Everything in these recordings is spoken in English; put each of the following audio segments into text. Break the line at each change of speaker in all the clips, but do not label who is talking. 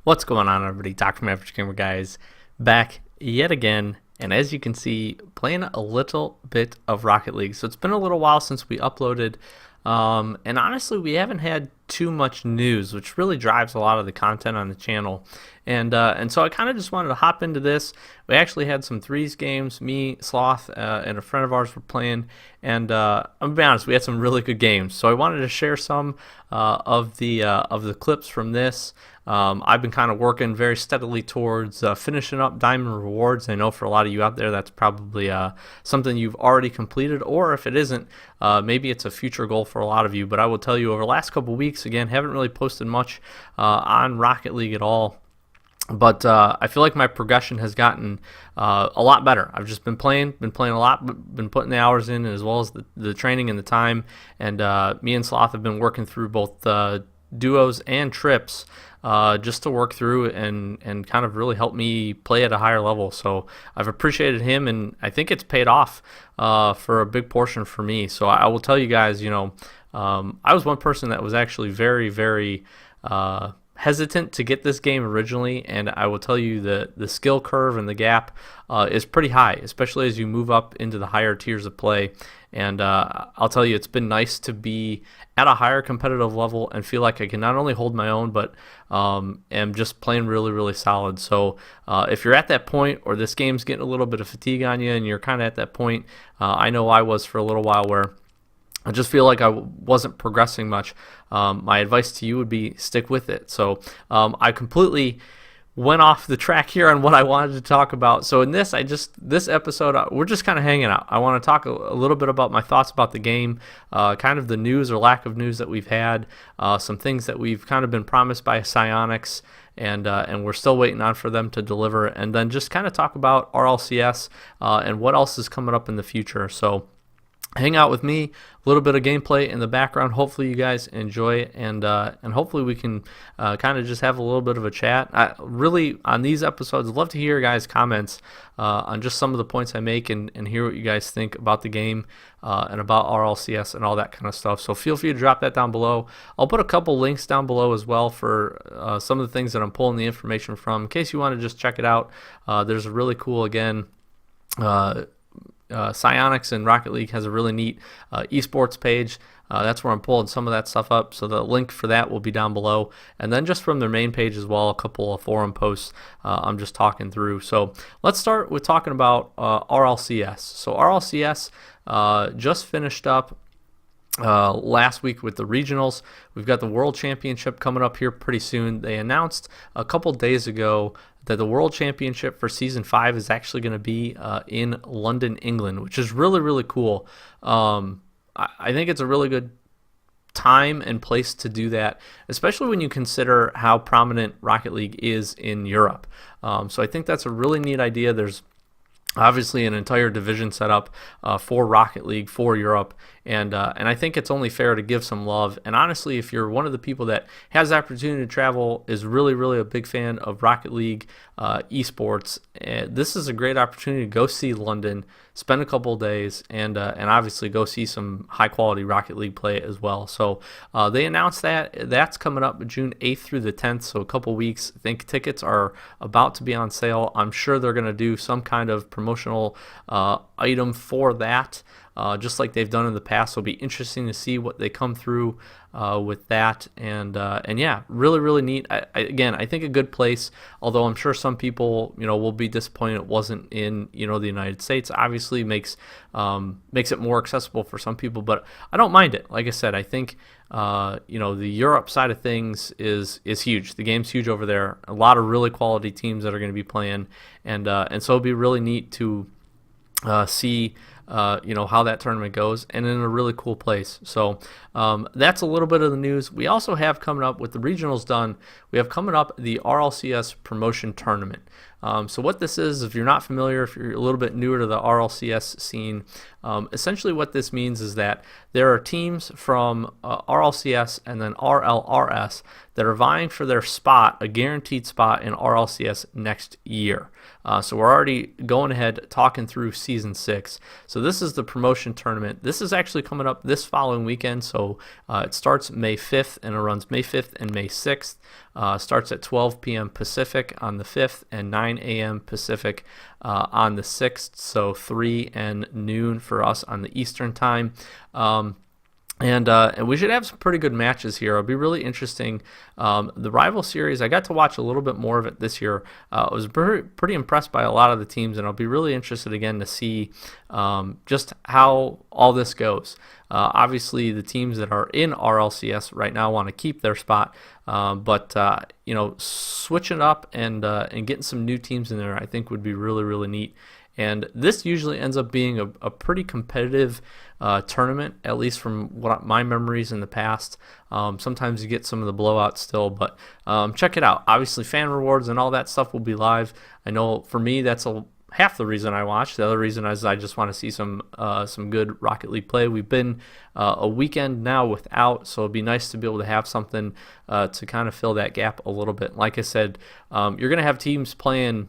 What's going on, everybody? Dr. Average Gamer Guys back yet again, and as you can see, playing a little bit of Rocket League. So it's been a little while since we uploaded, and honestly, we haven't had too much news, which really drives a lot of the content on the channel. And so I kind of just wanted to hop into this. We actually had some threes games. Me, Sloth, and a friend of ours were playing, and I'm gonna be honest, we had some really good games. So I wanted to share some of the clips from this. I've been kind of working very steadily towards finishing up Diamond Rewards. I know for a lot of you out there, that's probably something you've already completed, or if it isn't, maybe it's a future goal for a lot of you. But I will tell you, over the last couple weeks, again, haven't really posted much on Rocket League at all. But I feel like my progression has gotten a lot better. I've just been playing a lot, been putting the hours in, as well as the training and the time. And me and Sloth have been working through both duos and trips just to work through and kind of really help me play at a higher level. So I've appreciated him, and I think it's paid off for a big portion for me. So I will tell you guys, I was one person that was actually very, very hesitant to get this game originally, and I will tell you the skill curve and the gap is pretty high, especially as you move up into the higher tiers of play. And I'll tell you, it's been nice to be at a higher competitive level and feel like I can not only hold my own, but am just playing really, really solid. So if you're at that point, or this game's getting a little bit of fatigue on you, and you're kind of at that point, I know I was for a little while, where I just feel like I wasn't progressing much. My advice to you would be stick with it. So I completely went off the track here on what I wanted to talk about. So in this episode, we're just kind of hanging out. I want to talk a little bit about my thoughts about the game, kind of the news or lack of news that we've had, some things that we've kind of been promised by Psyonix, and we're still waiting on for them to deliver, and then just kind of talk about RLCS and what else is coming up in the future. So hang out with me, a little bit of gameplay in the background. Hopefully you guys enjoy it, and hopefully we can kind of just have a little bit of a chat. I really, on these episodes, I'd love to hear your guys' comments on just some of the points I make, and hear what you guys think about the game and about RLCS and all that kind of stuff. So feel free to drop that down below. I'll put a couple links down below as well for some of the things that I'm pulling the information from, in case you want to just check it out. There's a really cool, again, Psyonix and Rocket League has a really neat esports page. That's where I'm pulling some of that stuff up, so the link for that will be down below. And then just from their main page as well, a couple of forum posts I'm just talking through. So let's start with talking about RLCS. So RLCS just finished up last week with the regionals. We've got the World Championship coming up here pretty soon. They announced a couple days ago that the World Championship for Season 5 is actually going to be in London, England, which is really, really cool. I think it's a really good time and place to do that, especially when you consider how prominent Rocket League is in Europe. So I think that's a really neat idea. There's obviously an entire division set up for Rocket League for Europe, and I think it's only fair to give some love. And honestly, if you're one of the people that has the opportunity to travel, is really, really a big fan of Rocket League esports, this is a great opportunity to go see London, spend a couple of days, and obviously go see some high quality Rocket League play as well. So they announced that's coming up June 8th through the 10th, so a couple weeks. I think tickets are about to be on sale. I'm sure they're going to do some kind of promotional item for that, just like they've done in the past. So it'll be interesting to see what they come through with that, and yeah, really, really neat. Again, I think a good place, although I'm sure some people will be disappointed it wasn't in the United States. Obviously makes it more accessible for some people, but I don't mind it. Like I said, I think the Europe side of things is huge. The game's huge over there. A lot of really quality teams that are going to be playing, and so it'll be really neat to see how that tournament goes, and in a really cool place. So that's a little bit of the news. We also have coming up, with the regionals done, we have coming up the RLCS promotion tournament. So what this is, if you're not familiar, if you're a little bit newer to the RLCS scene, essentially what this means is that there are teams from RLCS and then RLRS that are vying for their spot, a guaranteed spot in RLCS next year. So we're already going ahead talking through Season 6. So this is the promotion tournament. This is actually coming up this following weekend. So it starts May 5th and it runs May 5th and May 6th. Starts at 12 p.m. Pacific on the 5th and 9 a.m. Pacific on the 6th, so 3 and noon for us on the Eastern time. And we should have some pretty good matches here. It'll be really interesting. The rival series, I got to watch a little bit more of it this year. I was pretty impressed by a lot of the teams, and I'll be really interested again to see just how all this goes. Obviously, the teams that are in RLCS right now want to keep their spot, but switching up and getting some new teams in there, I think would be really, really neat. And this usually ends up being a pretty competitive tournament, at least from what my memories in the past. Sometimes you get some of the blowouts still, but check it out. Obviously, fan rewards and all that stuff will be live. I know for me, that's half the reason I watch. The other reason is I just want to see some good Rocket League play. We've been a weekend now without, so it'd be nice to be able to have something to kind of fill that gap a little bit. Like I said, you're going to have teams playing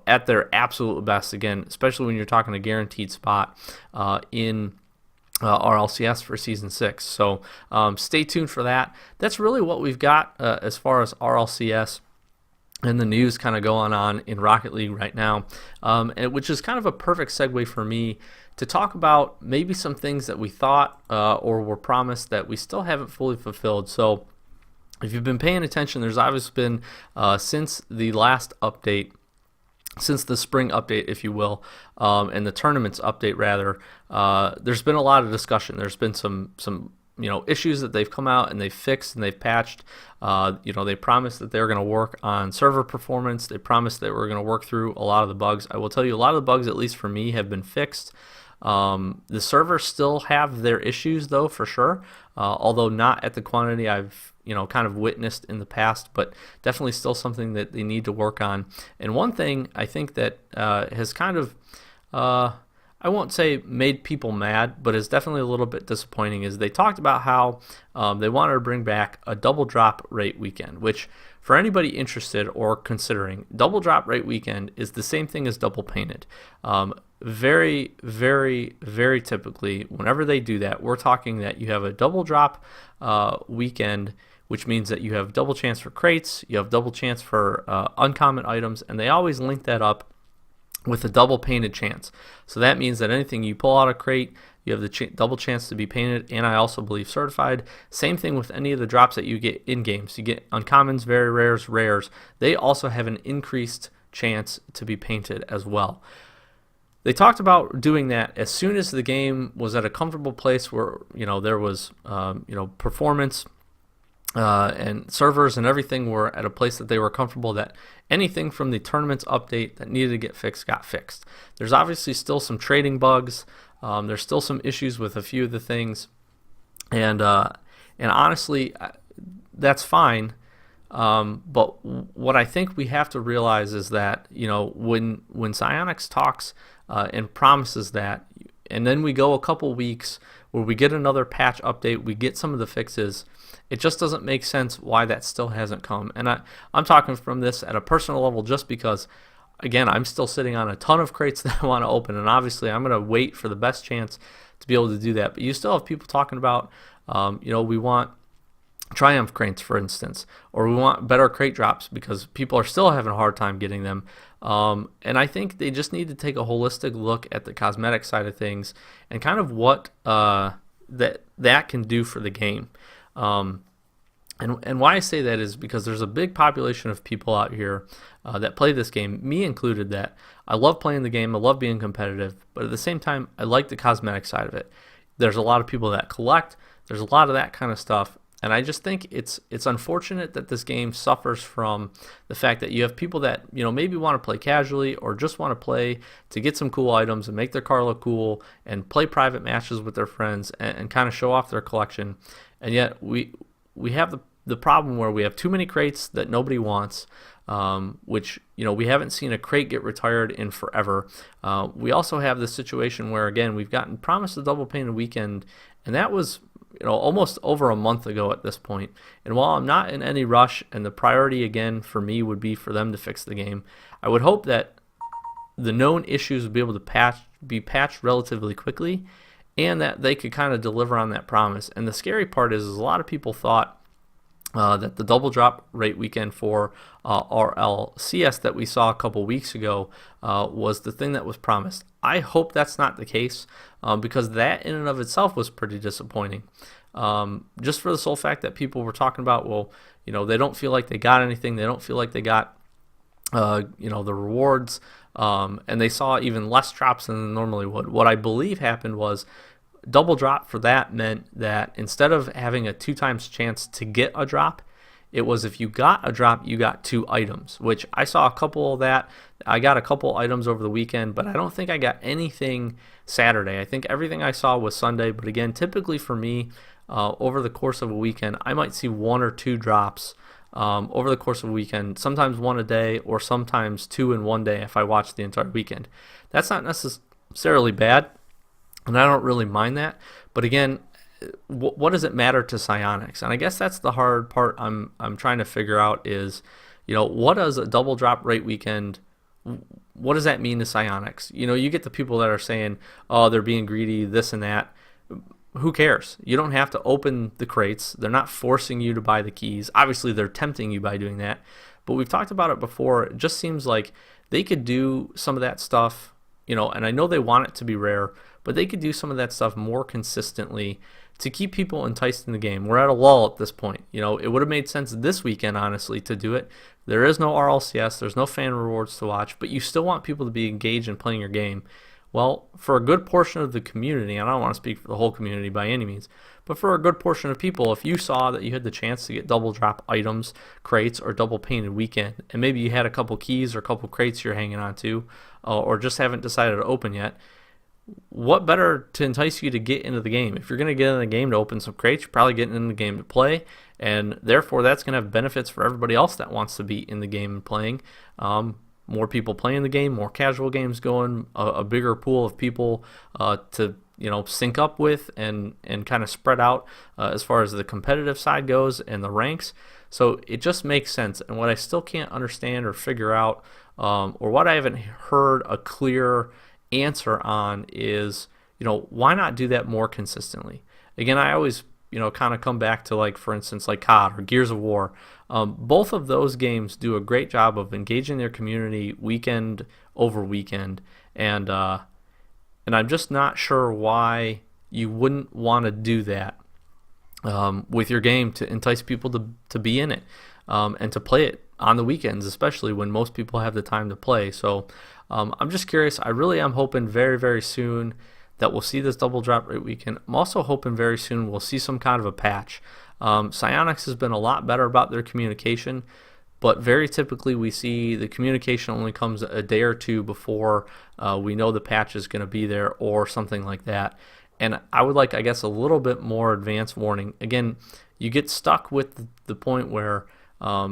at their absolute best again, especially when you're talking a guaranteed spot in RLCS for Season 6. So stay tuned for that. That's really what we've got as far as RLCS and the news kind of going on in Rocket League right now, which is kind of a perfect segue for me to talk about maybe some things that we thought or were promised that we still haven't fully fulfilled. So if you've been paying attention, there's obviously been, since the last update, since the spring update, if you will, and the tournaments update rather, there's been a lot of discussion. There's been some issues that they've come out and they've fixed and they've patched. They promised that they're going to work on server performance. They promised that we're going to work through a lot of the bugs. I will tell you, a lot of the bugs, at least for me, have been fixed. The servers still have their issues though, for sure, although not at the quantity I've kind of witnessed in the past, but definitely still something that they need to work on. And one thing I think that has kind of, I won't say made people mad, but is definitely a little bit disappointing, is they talked about how they wanted to bring back a double drop rate weekend, which for anybody interested or considering, double drop rate weekend is the same thing as double painted. Very, very, very typically, whenever they do that, we're talking that you have a double drop weekend, which means that you have double chance for crates, you have double chance for uncommon items, and they always link that up with a double painted chance. So that means that anything you pull out a crate, you have the double chance to be painted, and I also believe certified. Same thing with any of the drops that you get in games. You get uncommons, very rares, rares. They also have an increased chance to be painted as well. They talked about doing that as soon as the game was at a comfortable place where there was performance and servers and everything were at a place that they were comfortable, that anything from the tournaments update that needed to get fixed got fixed. There's obviously still some trading bugs. There's still some issues with a few of the things, and honestly, that's fine. But what I think we have to realize is that when Psyonix talks and promises that, and then we go a couple weeks where we get another patch update, we get some of the fixes, it just doesn't make sense why that still hasn't come. And I'm talking from this at a personal level just because, again, I'm still sitting on a ton of crates that I want to open, and obviously I'm going to wait for the best chance to be able to do that. But you still have people talking about, we want Triumph crates, for instance, or we want better crate drops because people are still having a hard time getting them. And I think they just need to take a holistic look at the cosmetic side of things and kind of what that can do for the game. And why I say that is because there's a big population of people out here that play this game, me included, that I love playing the game, I love being competitive, but at the same time, I like the cosmetic side of it. There's a lot of people that collect, there's a lot of that kind of stuff, and I just think it's unfortunate that this game suffers from the fact that you have people that maybe want to play casually or just want to play to get some cool items and make their car look cool and play private matches with their friends and kind of show off their collection. And yet we have the problem where we have too many crates that nobody wants, which we haven't seen a crate get retired in forever. We also have the situation where, again, we've gotten promised a double painted weekend, and that was almost over a month ago at this point. And while I'm not in any rush, and the priority again for me would be for them to fix the game, I would hope that the known issues would be able to be patched relatively quickly, and that they could kind of deliver on that promise. And the scary part is a lot of people thought that the double drop rate weekend for RLCS that we saw a couple weeks ago was the thing that was promised. I hope that's not the case because that in and of itself was pretty disappointing. Just for the sole fact that people were talking about, well, they don't feel like they got anything. They don't feel like they got, the rewards. And they saw even less drops than they normally would. What I believe happened was double drop for that meant that instead of having a 2 times chance to get a drop, it was if you got a drop, you got 2 items, which I saw a couple of that. I got a couple items over the weekend, but I don't think I got anything Saturday. I think everything I saw was Sunday. But again, typically for me, over the course of a weekend, I might see 1 or 2 drops over the course of a weekend, sometimes 1 a day or sometimes 2 in one day if I watch the entire weekend. That's not necessarily bad, and I don't really mind that. But again, what does it matter to Psyonix? And I guess that's the hard part I'm trying to figure out is, what does a double drop rate weekend, what does that mean to Psyonix? You get the people that are saying, oh, they're being greedy, this and that. Who cares? You don't have to open the crates. They're not forcing you to buy the keys. Obviously, they're tempting you by doing that. But we've talked about it before. It just seems like they could do some of that stuff, and I know they want it to be rare, but they could do some of that stuff more consistently to keep people enticed in the game. We're at a lull at this point. It would have made sense this weekend, honestly, to do it. There is no RLCS. There's no fan rewards to watch, but you still want people to be engaged in playing your game. Well, for a good portion of the community, and I don't want to speak for the whole community by any means, but for a good portion of people, if you saw that you had the chance to get double drop items, crates, or double painted weekend, and maybe you had a couple keys or a couple crates you're hanging on to, or just haven't decided to open yet, what better to entice you to get into the game? If you're going to get in the game to open some crates, you're probably getting in the game to play, and therefore that's going to have benefits for everybody else that wants to be in the game and playing. More people playing the game, more casual games going, a bigger pool of people to sync up with and kind of spread out as far as the competitive side goes and the ranks. So it just makes sense. And what I still can't understand or figure out, or what I haven't heard a clear answer on is, why not do that more consistently? Again, I always kind of come back to, like, for instance, like COD or Gears of War. Both of those games do a great job of engaging their community weekend over weekend, and I'm just not sure why you wouldn't want to do that with your game to entice people to be in it and to play it on the weekends, especially when most people have the time to play. So I'm just curious. I really am hoping very, very soon that we'll see this double drop rate weekend. I'm also hoping very soon we'll see some kind of a patch. Psyonix has been a lot better about their communication, but very typically we see the communication only comes a day or two before we know the patch is going to be there or something like that. And I would like, I guess, a little bit more advanced warning. Again, you get stuck with the point where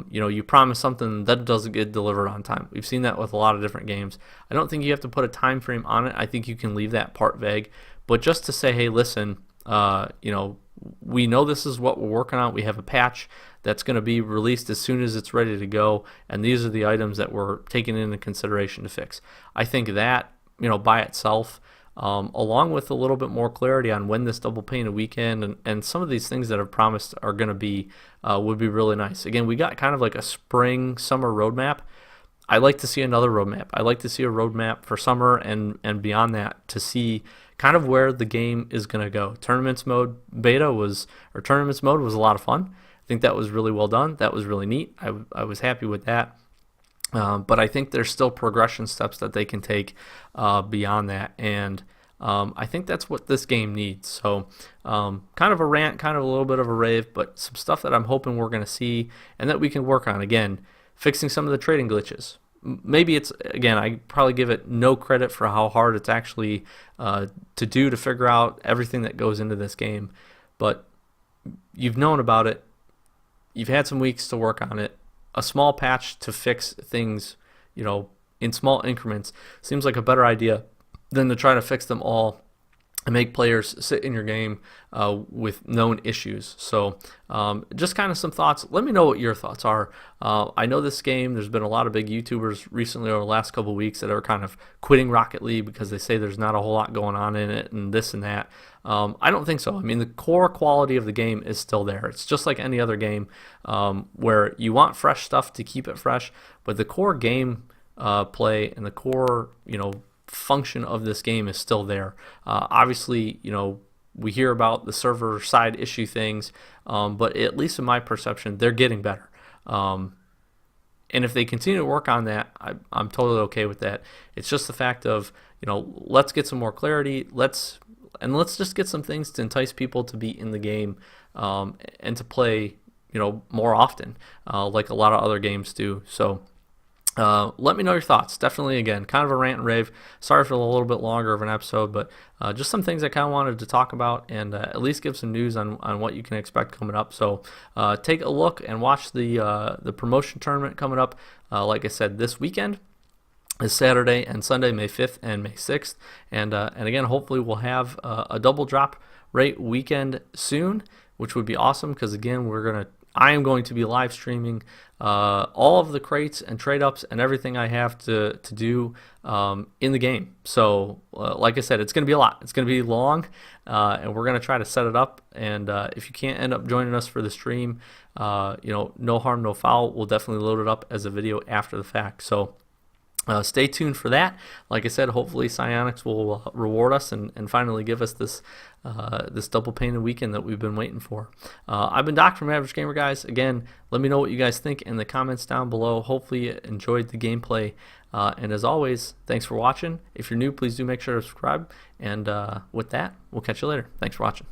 you promise something that doesn't get delivered on time. We've seen that with a lot of different games. I don't think you have to put a time frame on it. I think you can leave that part vague. But just to say, hey, listen, we know this is what we're working on. We have a patch that's going to be released as soon as it's ready to go, and these are the items that we're taking into consideration to fix. I think that, by itself, along with a little bit more clarity on when this double painted weekend and some of these things that are promised are going to be, would be really nice. Again, we got kind of like a spring summer roadmap. I'd like to see another roadmap. I'd like to see a roadmap for summer and beyond that to see kind of where the game is going to go. Tournaments mode was a lot of fun. I think that was really well done. That was really neat. I was happy with that. But I think there's still progression steps that they can take beyond that. And I think that's what this game needs. So kind of a rant, kind of a little bit of a rave, but some stuff that I'm hoping we're going to see and that we can work on. Again, fixing some of the trading glitches. Maybe it's, again, I probably give it no credit for how hard it's actually to figure out everything that goes into this game. But you've known about it. You've had some weeks to work on it. A small patch to fix things, in small increments seems like a better idea than to try to fix them all and make players sit in your game with known issues. So just kind of some thoughts. Let me know what your thoughts are. I know this game, there's been a lot of big YouTubers recently over the last couple of weeks that are kind of quitting Rocket League because they say there's not a whole lot going on in it and this and that. I don't think so. I mean, the core quality of the game is still there. It's just like any other game where you want fresh stuff to keep it fresh, but the core game play and the core, function of this game is still there. Obviously, we hear about the server side issue things, but at least in my perception, they're getting better. And if they continue to work on that, I'm totally okay with that. It's just the fact of, let's get some more clarity. Let's just get some things to entice people to be in the game and to play, more often, like a lot of other games do. So let me know your thoughts. Definitely, again, kind of a rant and rave. Sorry for a little bit longer of an episode, but just some things I kind of wanted to talk about and at least give some news on what you can expect coming up. So take a look and watch the promotion tournament coming up. Like I said, this weekend is Saturday and Sunday, May 5th and May 6th. And again, hopefully we'll have a double drop rate weekend soon, which would be awesome because, again, I am going to be live streaming all of the crates and trade ups and everything I have to do in the game. So, like I said, it's going to be a lot. It's going to be long, and we're going to try to set it up. And if you can't end up joining us for the stream, no harm, no foul. We'll definitely load it up as a video after the fact. So, stay tuned for that. Like I said, hopefully Psyonix will reward us and finally give us this double painted weekend that we've been waiting for. I've been Doc from Average Gamer, guys. Again, let me know what you guys think in the comments down below. Hopefully you enjoyed the gameplay. And as always, thanks for watching. If you're new, please do make sure to subscribe. And with that, we'll catch you later. Thanks for watching.